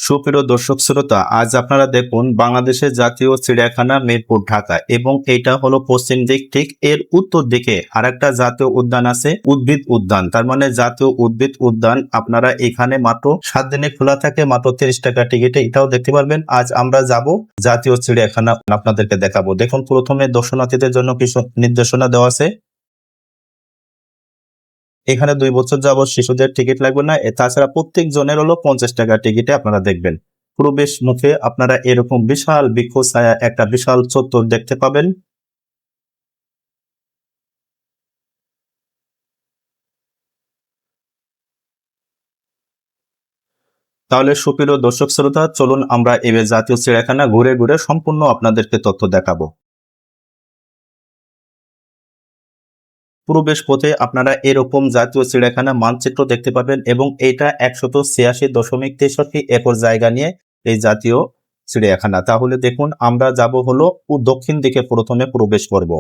সুপ্রিয় দর্শক শ্রোতা, আজ আপনারা দেখুন বাংলাদেশের জাতীয় চিড়িয়াখানা মিরপুর ঢাকা এবং এটা হলো পশ্চিম দিক। ঠিক এর উত্তর দিকে আরেকটা জাতীয় উদ্যান আছে, উদ্ভিদ উদ্যান। তার মানে জাতীয় উদ্ভিদ উদ্যান আপনারা এখানে মাত্র 7 দিনে খোলা থাকে, মাত্র 30 টাকা টিকিটে এটাও দেখতে পারবেন। আজ আমরা যাব জাতীয় চিড়িয়াখানা, আপনাদেরকে দেখাবো। দেখুন, প্রথমে দর্শনার্থীদের জন্য কিছু নির্দেশনা দেওয়া আছে। এখানে 2 বছর যাবত শিশুদের টিকিট লাগবে না। তাছাড়া প্রত্যেক জনের হলো 50 টাকা টিকিটে আপনারা দেখবেন। প্রবেশ মুখে আপনারা এরকম বিশাল বৃক্ষ ছায়া একটা বিশাল চত্বর দেখতে পাবেন। তাহলে সুপ্রিয় দর্শক শ্রোতা, চলুন আমরা এবার জাতীয় চিড়িয়াখানা ঘুরে ঘুরে সম্পূর্ণ আপনাদেরকে তথ্য দেখাবো। প্রবেশ পথে আপনারা এরকম জাতীয় চিড়িয়াখানা মানচিত্র দেখতে পাবেন এবং এটা 186.63 একর জায়গা নিয়ে এই জাতীয় চিড়িয়াখানা। তাহলে দেখুন, আমরা যাব হলো দক্ষিণ দিকে, প্রথমে প্রবেশ করব।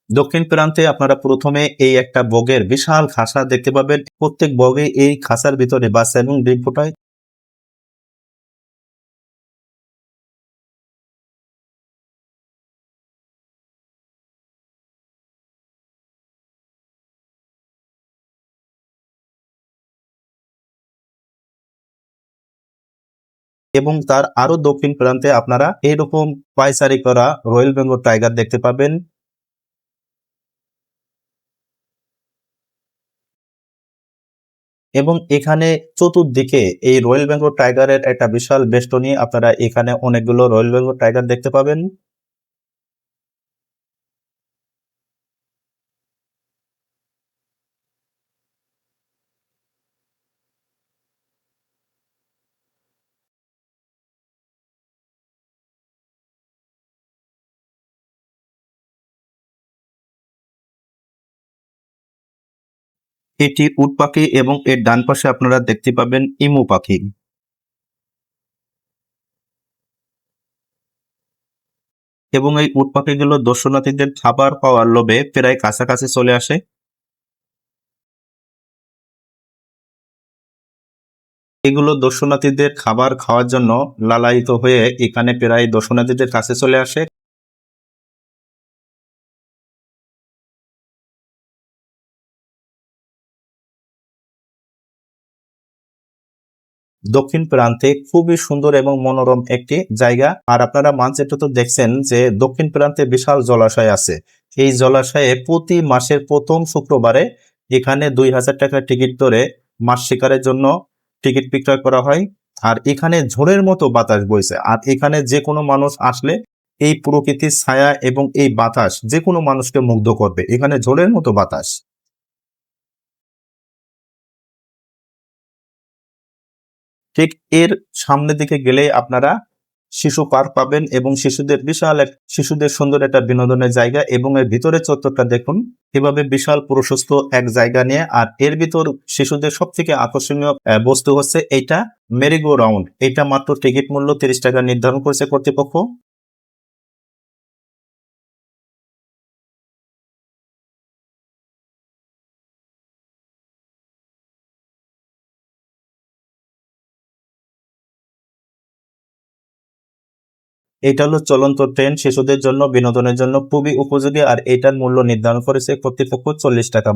দক্ষিণ প্রান্তে আপনারা প্রথমে এই একটা বগের বিশাল খাঁচা দেখতে পাবেন। প্রত্যেক বগে এই খাঁচার ভিতরে বাচ্চা এবং ডিম ফোটায়। এবং তার আরো দক্ষিণ প্রান্তে আপনারা এরকম পায়চারি করা রয়্যাল বেঙ্গল টাইগার দেখতে পাবেন। এবং এখানে চতুর্দিকে এই রয়্যাল বেঙ্গল টাইগারের একটা বিশাল বেষ্টনী, আপনারা এখানে অনেকগুলো রয়্যাল বেঙ্গল টাইগার দেখতে পাবেন। এটি উট পাখি এবং এর ডান পাশে আপনারা দেখতে পাবেন ইমু পাখি। এবং এই উট পাখিগুলো দর্শনার্থীদের খাবার পাওয়ার লোভে প্রায় কাছাকাছি চলে আসে। এগুলো দর্শনার্থীদের খাবার খাওয়ার জন্য লালায়িত হয়ে এখানে প্রায় দর্শনার্থীদের কাছে চলে আসে। দক্ষিণ প্রান্তে খুবই সুন্দর এবং মনোরম একটি জায়গা। আর আপনারা মানচিত্র তো দেখছেন যে দক্ষিণ প্রান্তে বিশাল জলাশয় আছে। এই জলাশয়ে প্রতি মাসের প্রথম শুক্রবারে এখানে 2000 টাকা টিকিট ধরে মাছ শিকারের জন্য টিকিট বিক্রয় করা হয়। আর এখানে ঝড়ের মতো বাতাস বইছে। আর এখানে যে কোনো মানুষ আসলে এই প্রকৃতির ছায়া এবং এই বাতাস যে কোনো মানুষকে মুগ্ধ করবে। এখানে ঝড়ের মতো বাতাস। ঠিক এর সামনের দিকে গেলেই আপনারা শিশু পার্ক পাবেন এবং শিশুদের বিশাল এক শিশুদের সুন্দর একটা বিনোদনের জায়গা। এবং এর ভিতরে চত্বরটা দেখুন, এভাবে বিশাল প্রশস্ত এক জায়গা নিয়ে। আর এর ভিতর শিশুদের সব থেকে আকর্ষণীয় বস্তু হচ্ছে এইটা মেরিগো রাউন্ড। এটা মাত্র টিকিট মূল্য 30 টাকা নির্ধারণ করেছে কর্তৃপক্ষ। এটা হলো চলন্ত ট্রেন, শিশুদের জন্য বিনোদনের জন্য খুবই উপযোগী। আর এটার মূল্য নির্ধারণ করেছে কর্তৃপক্ষ 40 টাকা।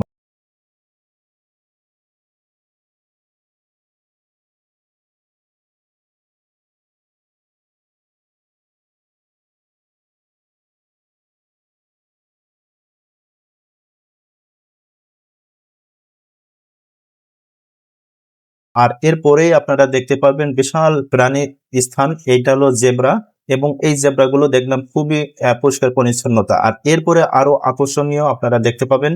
আর এরপরেই আপনারা দেখতে পারবেন বিশাল প্রাণী স্থান, এইটা হলো জেব্রা। এবং এই জেব্রাগুলো দেখলাম খুবই পরিষ্কার পরিচ্ছন্নতা। আর এরপরে আরো আকর্ষণীয় আপনারা দেখতে পাবেন।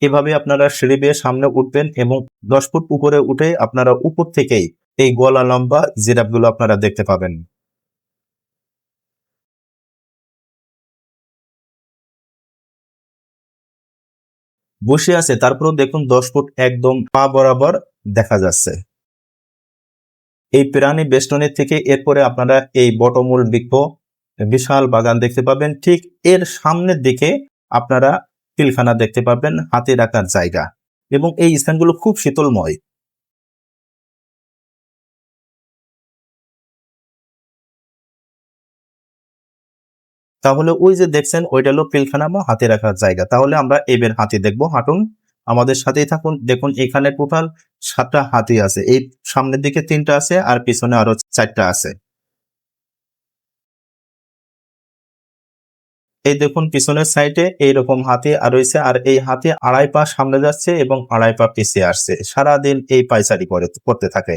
এভাবে আপনারা সিঁড়ি বেয়ে সামনে উঠবেন এবং 10 ফুট উপরে উঠে আপনারা উপর থেকেই এই গলা লম্বা জিরাফগুলো আপনারা দেখতে পাবেন। বসে আছে, তারপরেও দেখুন 10 ফুট একদম পা বরাবর দেখা যাচ্ছে। এই প্রাণী বেষ্টনী থেকে এরপরে আপনারা এই বটমূল বৃক্ষ বিশাল বাগান দেখতে পাবেন। ঠিক এর সামনের দিকে আপনারা পিলখানা দেখতে পাবেন, হাতি রাখার জায়গা, এবং এই স্থানগুলো খুব শীতলময়। তাহলে ওই যে দেখছেন ওইটা হলো পিলখানা বা হাতি রাখার জায়গা। তাহলে আমরা এবার হাতি দেখবো, হাঁটুন আমাদের সাথেই থাকুন। দেখুন এখানে টোটাল 7টা হাতি আছে, এই সামনের দিকে 3টা আছে আর পিছনে আরো 4টা আছে। এই দেখুন পিছনের সাইডে এইরকম হাতি আর রয়েছে, আর এই হাতি 2.5 পা সামনে যাচ্ছে এবং 2.5 পা পিছিয়ে আসছে, সারাদিন এই পায়চারি করতে থাকে।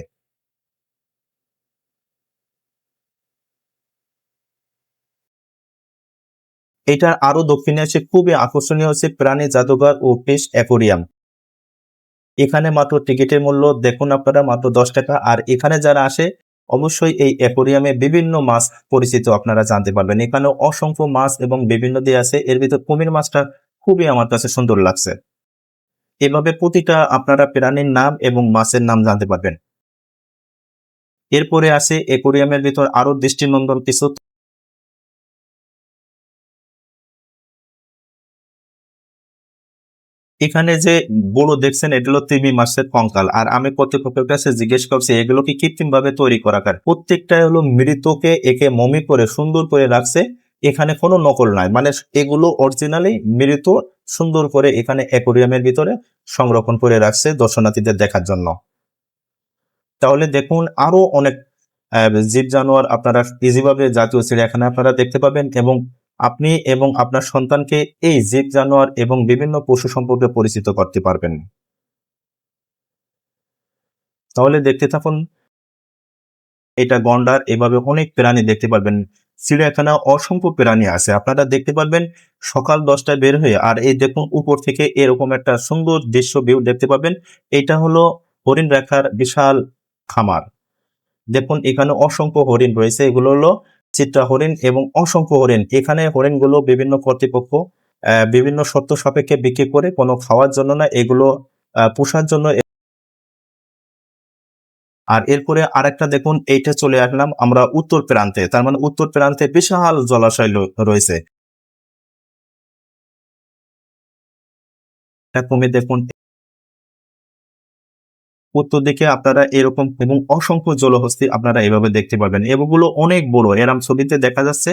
এটার আরো দক্ষিণে আছে খুবই আকর্ষণীয় হচ্ছে প্রাণী জাদুঘর ও ফিশ অ্যাকোরিয়াম। এখানে মাত্র টিকিটের মূল্য দেখুন আপনারা মাত্র 10 টাকা। আর এখানে যারা আসে অবশ্যই এই অ্যাকোরিয়ামে বিভিন্ন মাছ পরিচিত আপনারা জানতে পারবেন। এখানে অসংখ্য মাছ এবং বিভিন্ন দিয়ে আছে, এর ভিতর কুমির মাছটা খুবই আমার কাছে সুন্দর লাগছে। এভাবে প্রতিটা আপনারা প্রাণীর নাম এবং মাছের নাম জানতে পারবেন। এরপরে আছে অ্যাকোরিয়ামের ভিতর আরো দৃষ্টিনন্দন কিছু। এখানে যে বড় দেখছেন এটা হলো তিমি মাছের কঙ্কাল। আর আমি কর্তৃপক্ষের কাছে জিজ্ঞেস করছি এগুলো কি কৃত্রিম ভাবে তৈরি করা, প্রত্যেকটাই হলো মৃতকে একে মমি করে সুন্দর করে রাখছে, এখানে কোনো নকল নাই, মানে এগুলো অরিজিনালি মৃত, সুন্দর করে এখানে অ্যাকোরিয়ামের ভিতরে সংরক্ষণ করে রাখছে দর্শনার্থীদের দেখার জন্য। তাহলে দেখুন আরো অনেক জীব জানোয়ার আপনারা ইজিভাবে জাতীয় চিড়িয়াখানা আপনারা দেখতে পাবেন, এবং আপনি এবং আপনার সন্তানকে এই জীব জানোয়ার এবং বিভিন্ন পশু সম্পর্কে পরিচিত করতে পারবেন। তাহলে দেখতে থাকুন, এটা গন্ডার, এভাবে অনেক প্রাণী দেখতে পারবেন। চিড়িয়াখানা অসংখ্য প্রাণী আছে, আপনারা দেখতে পারবেন সকাল 10টায় বের হয়ে। আর এই দেখুন উপর থেকে এরকম একটা সুন্দর দৃশ্য ভিউ দেখতে পাবেন। এটা হলো হরিণ রাখার বিশাল খামার। দেখুন এখানে অসংখ্য হরিণ রয়েছে, এগুলো হলো চিত্রা হরিণ এবং অসংখ্য হরিণ। এখানে হরিণগুলো বিভিন্ন কর্তৃপক্ষ বিভিন্ন শর্ত সাপেক্ষে বিক্রি করে, কোনো খাওয়ার জন্য না, এগুলো পোষার জন্য। আর এরপরে আরেকটা দেখুন, এইটা চলে আসলাম আমরা উত্তর প্রান্তে, তার মানে উত্তর প্রান্তে বিশাল জলাশয় রয়েছে। তুমি দেখুন উত্তর দিকে আপনারা এরকম এবং অসংখ্য জলহস্তী আপনারা এভাবে দেখতে পাবেন, এগুলো অনেক বড়, এরম ছবিতে দেখা যাচ্ছে।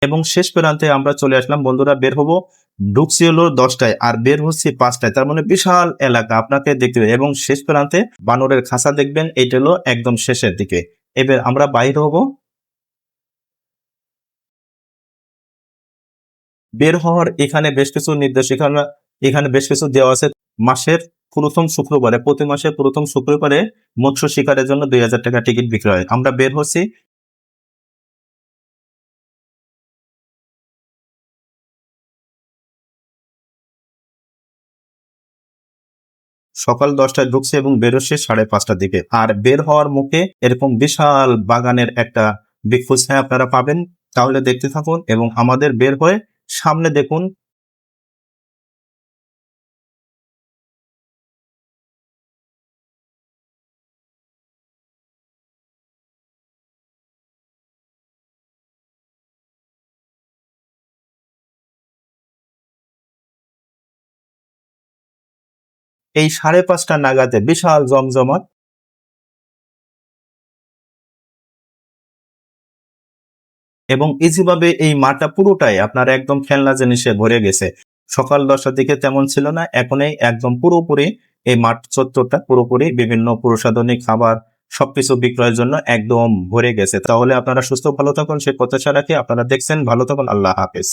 এবং শেষ প্রান্তে আমরা চলে আসলাম বন্ধুরা, বের হবো, ঢুকছি হলো 10টায় আর বের হচ্ছি 5টায়, তার মানে বিশাল এলাকা আপনাকে দেখতে হবে। এবং শেষ প্রান্তে বানরের খাঁচা দেখবেন, এইটা হলো একদম শেষের দিকে। এবার আমরা বাইর হব। বের হওয়ার এখানে বেশ কিছু নির্দেশিকা, এখানে বেশ কিছু দেওয়া আছে। মাসের প্রথম শুক্রবারে, প্রতি মাসের প্রথম শুক্রবারে মৎস্য শিকারের জন্য 2000 টাকা টিকিট বিক্রি হয়। আমরা বের হচ্ছি সকাল 10টায়, ঢুকছে এবং বেরোচ্ছে 5:30টার দিকে। আর বের হওয়ার মুখে এরকম বিশাল বাগানের একটা বৃক্ষ ছায়া আপনারা পাবেন। তাহলে দেখতে থাকুন এবং আমাদের বের হয়ে সামনে দেখুন এই 5:30টা নাগাদে বিশাল জমজমাট। এবং ইজিভাবে এই মাঠটা পুরোটাই আপনার একদম খেলনা জিনিসে ভরে গেছে। সকাল 10টার দিকে তেমন ছিল না, এখনই একদম পুরোপুরি এই মাঠ চত্বরটা পুরোপুরি বিভিন্ন প্রসাধনী খাবার সবকিছু বিক্রয়ের জন্য একদম ভরে গেছে। তাহলে আপনারা সুস্থ ভালো থাকুন সে প্রত্যাশা রাখি। আপনারা দেখছেন, ভালো থাকুন, আল্লাহ হাফেজ।